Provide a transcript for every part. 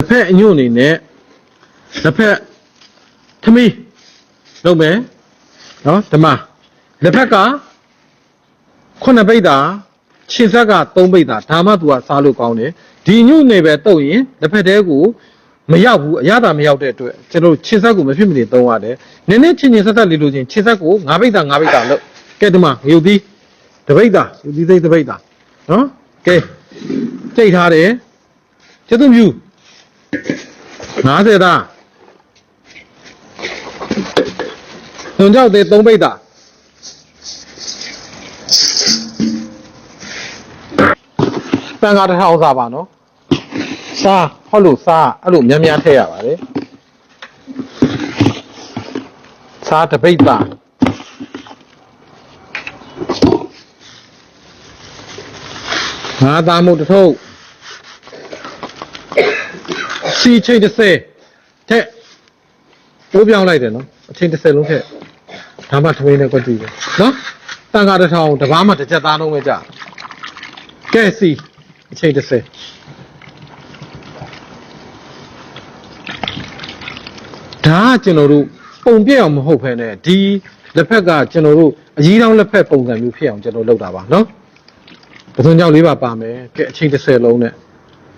pet and you in it. The pet to me. No man. No, the ma. The pekka. Kona beta. Chisaga, Tombeta, Tamatua, Salu County. The new neighbor Toy, the Pedegu, Mayabu, Yada Mayate to Chisago, my family don't want it. Nene Chin Sata Liluzin, Chisago, Navita, Navita, look. Get them up, you'll be the Veda, you'll be the Veda. Huh? Okay. Take hard, eh? Tell them you. Nada. Don't tell they don't Veda. Bang out the house, Abano. Sa, hello, Sa, hello, Yamia Tea, Sa the Beta. Nada more to talk. See, change the say. Take. Go beyond later, no? Change the say, look at. How much we never do? No? Bang out the town, the Bama, the Jatano, with that. Okay, see. Change the say. Da general, Pompium hope and a D, the Pega general, a year on the pep on the new pion general Lodava, no? But don't you leave up by me, get change the say alone.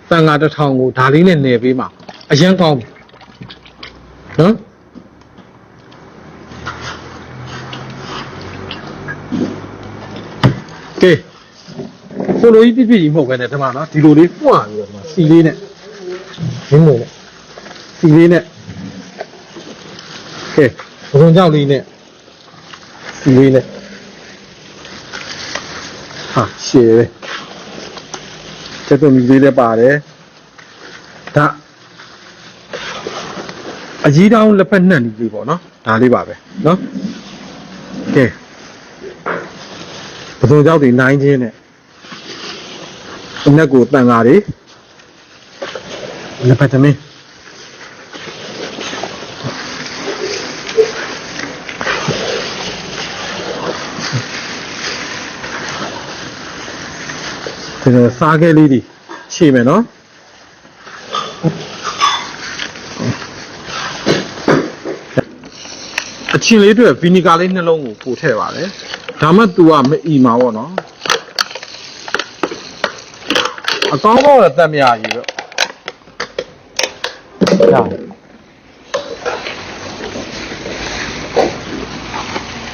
Bang out the town, Darlene and Nevima, a young home. Huh? Okay. Follow it to be more than a man, you live one, see in it. See in it. Okay, don't you lean it. See in it. Ah, shit. Just don't be about it. That a G down the pennon, no? Alibabe, no? Okay. But don't you 19 it. Good thing, Ari. Look at me. The Saga lady, she may know. A chili to a vinegar in the long put her. Tamatua me no? A congo at them, yeah, you.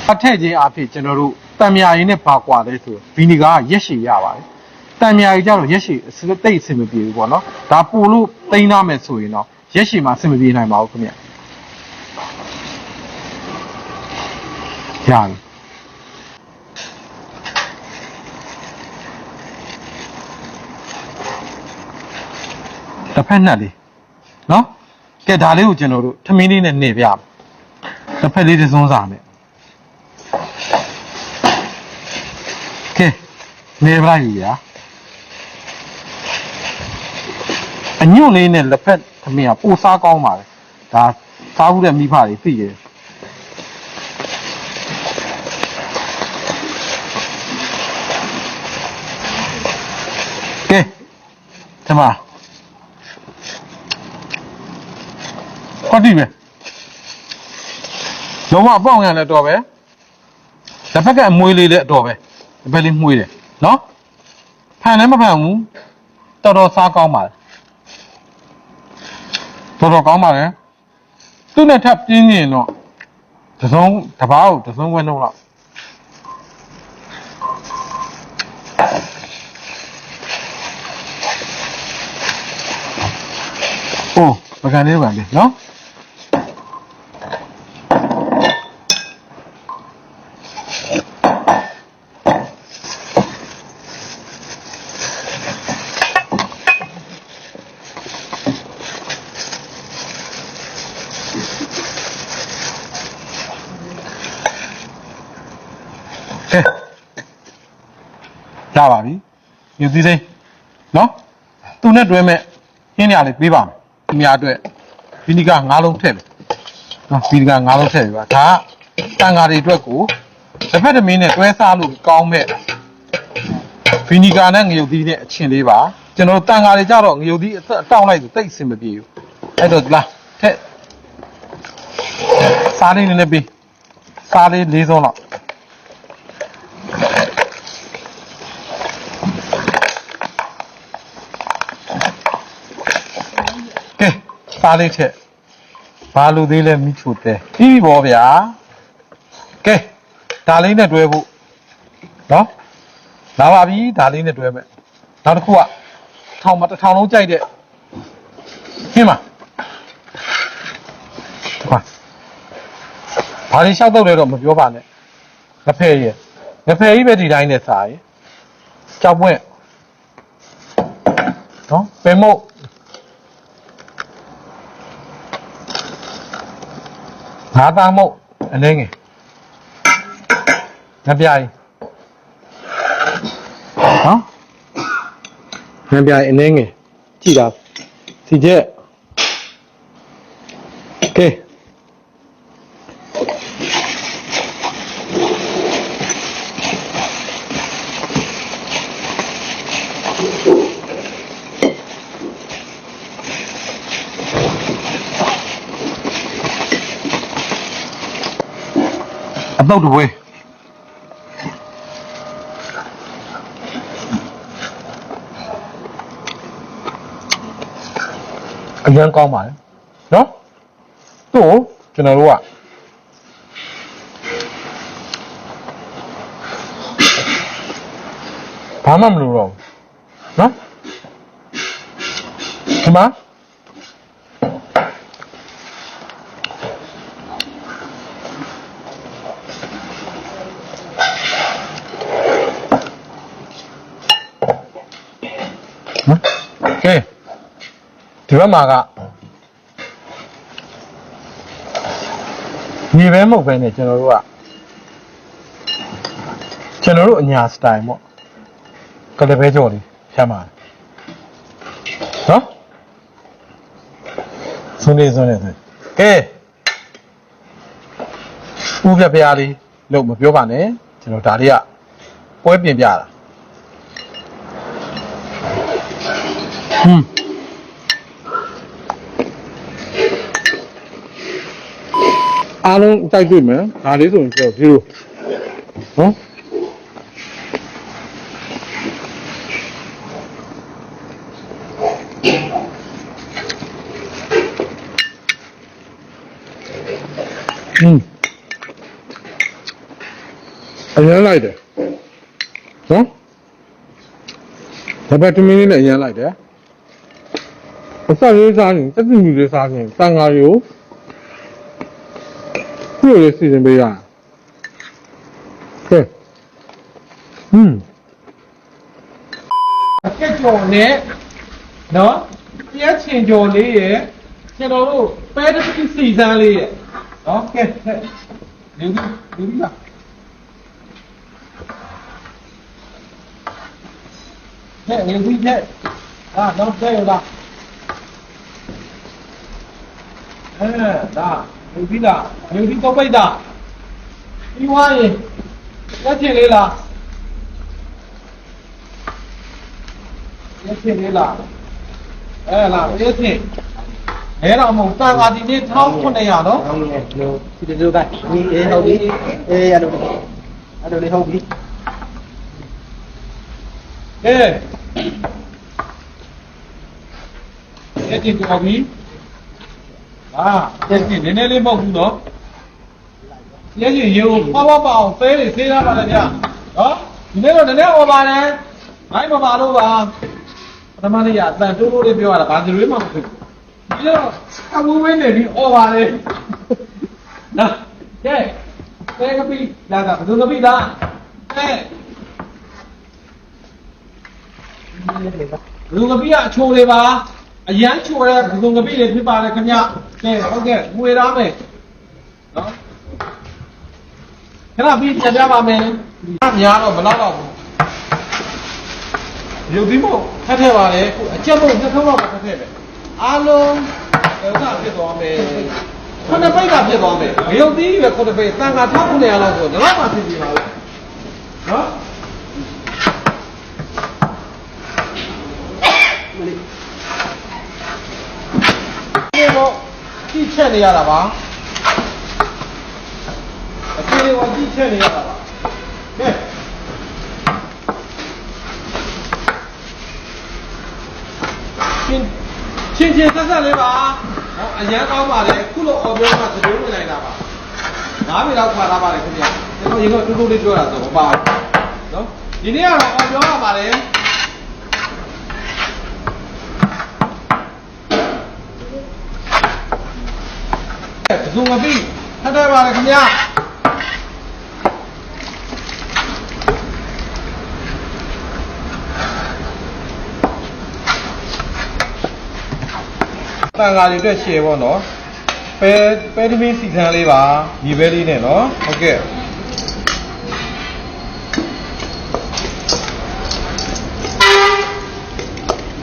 I tell you, I pitch general, Tamia in a park while they do. Vinegar, yes, she yawa. Tamia, yes, she is the dates in the view, one, no? Tapulu, they know me so, you know. Yes, she must be in my mouth. Yeah. The penalty. No? Get a little general to meaning and Navia. The penalty is on Zame. Okay, never yeah. A new lane in the pet to me a Pusa Goma. That Saud and me party figure. Okay, come on. What do you mean? No more bong and a doorway. The packet and moily that doorway. The belly moily. No? Panama Pam, Todo Sakoma. Todo Goma, eh? Do not tap in, no. The song about the song went on. Oh, I can't even, no? Okay. Java, you see, no? Do not women in the Biba. Me are doing Vinegar Nalo Tell. No, Vinegar Nalo Tell. But Tangari Draco. The better minute where I look calm it. Vinegar and you did it, Chiliva. ကျွန်တော်တန်ဃာတွေကြတော့ငရုတ်သီးအသက်တောင်းလိုက်ဆိုတိတ်အဆင်မပြေဘူးအဲ့တော့လာထက်စားလေးနည်းနည်းပေးစားလေး၄ဆုံးလောက်ကဲစားလေးထက်ဘာလို့သေးလဲမိချိုတဲပြီးပြီပေါ့ဗျာကဲဒါလေးနဲ့တွဲဖို့နော်လာပါပြီဒါလေးနဲ့တွဲမယ်နောက်တစ်ခုကထောင်မှာတစ်ထောင်လုံးကြိုက်တဲ့ဟင်းပါဟာဘာလို့ရှောက်တော့လဲတော့မပြောပါနဲ့ငဖဲကြီးပဲဒီတိုင်းနဲ့စားရင်ကြောက်ပွင့်နော်ပင်မို့ငါးသားမို့အနေငယ်ငပြားကြီးနော်ငပြားအနေငယ်ကြည့်တာစီချက်ကဲအတော့တပွဲအရင်ကောင်းပါလေနော်တို့ကျွန်တော်တို့ကဘာမှမလုပ်တော့ဘူးနော်ဒီမှာကဲဒီဘက်မှာကညီပဲမဟုတ်ပဲနဲ့ကျွန်တော်တို့အညာစတိုင်ပေါ့ကလေးပဲကြော်လေးဖြတ်မှာနော်စွန်းနေကဲဦးပြပြားလေးလို့မပြောပါနဲ့ကျွန်တော်ဒါလေးကပွဲပြင်ပြတာအားလုံးတိုက်တွေ့မယ်ဒါလေးဆိုရင်ပြော0နော်အရင်လိုက်တယ်နော်ဒါပေမဲ့တမင်းလေးနဲ့အရင်လိုက်တယ်အစလေးစားရင်တက်တူလေးစားရင်တန်ဃာတွေကိုပြုတ်လေးစီစဉ်ပေးရကဲကဲကြော်နဲ့နော်ပြည့်ချင်ကြော်လေးရယ်ကျွန်တော်တို့ပဲတစ်ခုစီစမ်းလေးရယ်နော်ကဲလူကြီးလားကဲလူကြီးတဲ့တော့တဲ့ရလားဒါလူကြီးလားလူကြီးတော့ပိတ်တာပြီးွားရင်လက်ချင်လေးလားလက်ချင်လေးလားလားလက်ချင်အဲ့တော့မဟုတ်တန်ဃာဒီနေ့1900နော်ဒီလိုကဒီဟုတ်ပြီအဲ့လိုလေးဟုတ်ပြီအဲ့ဒီကောပြီအဲ့ဒီနည်းနည်းလေးမဟုတ်ဘူးနော်ရဲ့ရေကိုပေါ့အောင်သေးလေးသေးရပါလေဗျာနော်ဒီနေ့တော့နည်းနည်း over တယ်မိုင်းမပါလို့ပါပထမနေ့ကအတန်တိုးလေးပြောရတာဘာကြွေးမှမဖြစ်ဘူးဒီတော့အဝေးနေပြီး over တယ်နော်ကဲကပီလာတာဘယ်သူကပီလားဘယ်သူကပီကအချိုးလေးပါအရန်ချိုးတဲ့ဘယ်သူကပီလေးဖြစ်ပါလေခင်ဗျကဲဟုတ်ကဲ့ငွေသားမယ်နော်ခဏပြီးပြန်ပြပါမယ်အများတော့မလောက်တော့ဘူးရုပ်သီးမို့ထပ်ထည့်ပါလေအချက်မို့နှစ်ထုံးတော့ထပ်ထည့်ပဲအားလုံးဒါဖြစ်သွားမယ်ခုနှစ်ပိတ်ကဖြစ်သွားမယ်ရုပ်သီးပဲခုနှစ်ပိတ်တန်ခါ1900လောက်ဆိုတော့မှဖြစ်ပြီပါလို့နော် ကြည့်ချက်နေရတာပါအချင်းလေးကကြည့်ချက်နေရတာပါကဲချင်းဆက်ဆက်လေးပါဟောအရန်ကောင်းပါလေခုလိုအော်ပြောမှသတိဝင်လိုက်တာပါ9မိနစ်လောက်ခါထားပါလေခင်ဗျာကျွန်တော်ရေတော့တူတူလေးပြောတာဆိုမပါဘူးနော်ဒီနေ့ကတော့အော်ပြောရပါလေဘယ်သူမပြီးထပ်တယ်ပါလေခင်ဗျာတန်ဃာတွေအတွက်ရှယ်ပေါ့နော်ပဲသမီးစီစံလေးပါညီပဲလေးနဲ့နော်ဟုတ်ကဲ့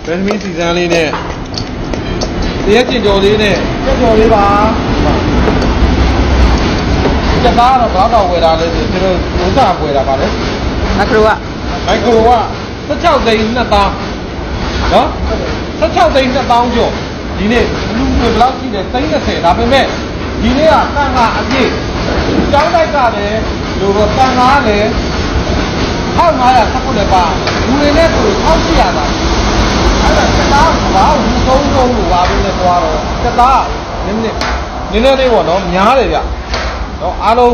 ပဲသမီးစီစံလေးနဲ့တရက်ကျင်ကြော်လေးနဲ့ကျက်ကြော်လေးပါကျက်သားတော့ဘာတော့ဝယ်တာလဲဆိုကျွန်တော်ဘုရားဝယ်တာပါလေမိုက်ခရိုက16သိန်း2000နော်16သိန်း2000ကျော်ဒီနေ့လူတွေဘယ်လောက်ရှိလဲ30ဒါပေမဲ့ဒီနေ့ကတန်ခါအပြည့်ကျောင်းတိုက်ကလည်းလူတော့တန်ခါလည်း1500ဆက်ဖို့လည်းပါလူတွေနဲ့ဆို1800ပါအဲ့ဒါစတားဘာဘူးသုံးလို့ပါပဲနဲ့သွားတော့စတားနည်းလေးပေါ့နော်များတယ်ဗျနော်အားလုံး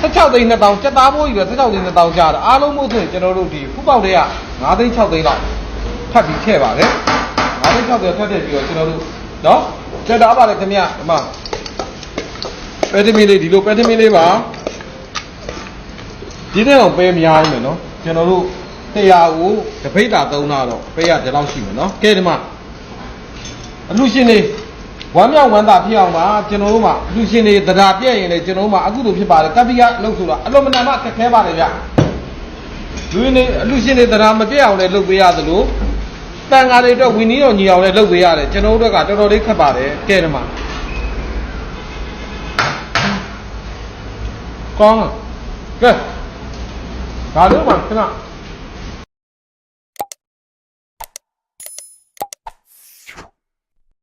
16သိန်း2000စက်သားဘိုးကြီးပဲ16သိန်း2000ကျတာအားလုံးမို့ဆိုရင်ကျွန်တော်တို့ဒီဖူးပေါက်တွေက9သိန်း6သိန်းလောက်ထပ်ပြီးထည့်ပါလေ9သိန်း6သိန်းထပ်ထည့်ပြီးတော့ကျွန်တော်တို့နော်စက်သားပါလေခင်ဗျဒီမှာပဲသမီးလေးဒီလိုပဲသမီးလေးပါဒီတဲ့အောင်ပဲများနေမယ်နော်ကျွန်တော်တို့100ကိုတပိတ်တာသုံးတာတော့ပဲရဒီလောက်ရှိမယ်နော်ကဲဒီမှာအလူရှင်တွေဝမ်းမြောက်ဝမ်းသာဖြစ်အောင်ပါကျွန်တော်တို့မှာအလူရှင်တွေတရားပြည့်ရင်လည်းကျွန်တော်တို့မှာအခုလိုဖြစ်ပါတယ်ကပ္ပိယအလုပ်ဆိုတာအလုံးမနာမခက်ခဲပါတယ်ဗျလူနေအလူရှင်တွေတရားမပြည့်အောင်လည်းလုပ်ပေးရသလိုတန်ဃာတွေအတွက်ဝီနီးတော်ညီအောင်လည်းလုပ်ပေးရတယ်ကျွန်တော်တို့ကတော်တော်လေးခက်ပါတယ်ကဲဒီမှာကောင်းကဲဒါလို့ပါခဏ